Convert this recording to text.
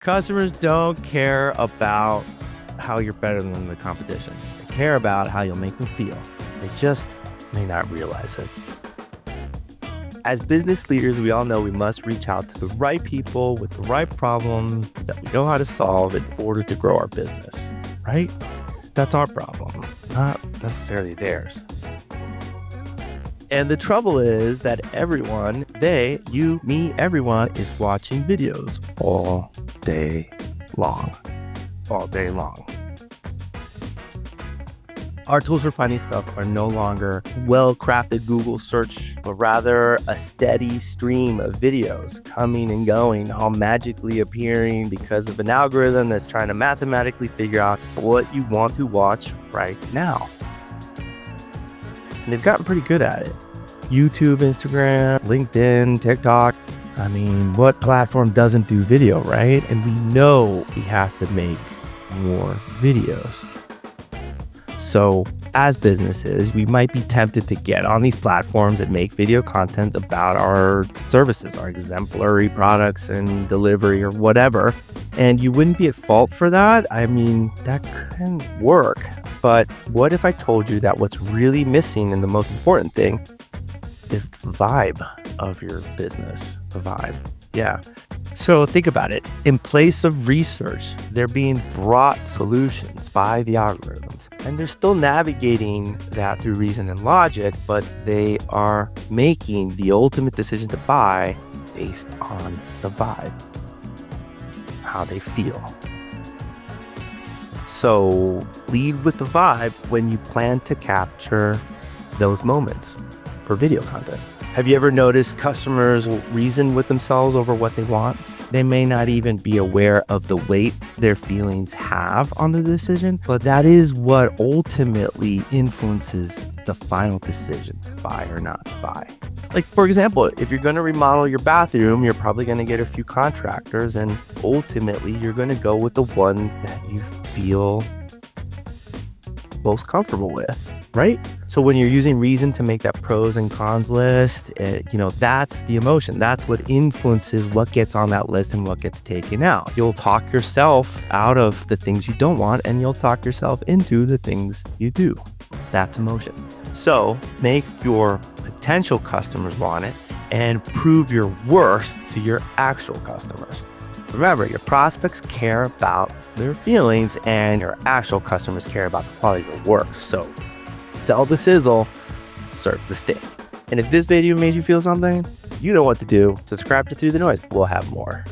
Customers don't care about how you're better than the competition. They care about how you'll make them feel. They just may not realize it. As business leaders, we all know we must reach out to the right people with the right problems that we know how to solve in order to grow our business, right? That's our problem, not necessarily theirs. And the trouble is that everyone, they, you, me, everyone is watching videos all day long. All day long. Our tools for finding stuff are no longer well-crafted Google search, but rather a steady stream of videos coming and going, all magically appearing because of an algorithm that's trying to mathematically figure out what you want to watch right now. And they've gotten pretty good at it. YouTube, Instagram, LinkedIn, TikTok. I mean, what platform doesn't do video, right? And we know we have to make more videos. So as businesses, we might be tempted to get on these platforms and make video content about our services, our exemplary products and delivery or whatever. And you wouldn't be at fault for that. I mean, that can work. But what if I told you that what's really missing and the most important thing is the vibe of your business, the vibe. Yeah. So think about it. In place of research, they're being brought solutions by the algorithms. And they're still navigating that through reason and logic, but they are making the ultimate decision to buy based on the vibe, how they feel. So lead with the vibe when you plan to capture those moments for video content. Have you ever noticed customers reason with themselves over what they want? They may not even be aware of the weight their feelings have on the decision, but that is what ultimately influences the final decision to buy or not to buy. Like, for example, if you're going to remodel your bathroom, you're probably going to get a few contractors, and ultimately you're going to go with the one that you feel most comfortable with, right? So when you're using reason to make that pros and cons list, that's the emotion. That's what influences what gets on that list and what gets taken out. You'll talk yourself out of the things you don't want, and you'll talk yourself into the things you do. That's emotion. So make your potential customers want it and prove your worth to your actual customers. Remember, your prospects care about their feelings and your actual customers care about the quality of your work. So sell the sizzle, serve the steak. And if this video made you feel something, you know what to do. Subscribe to Through the Noise. We'll have more.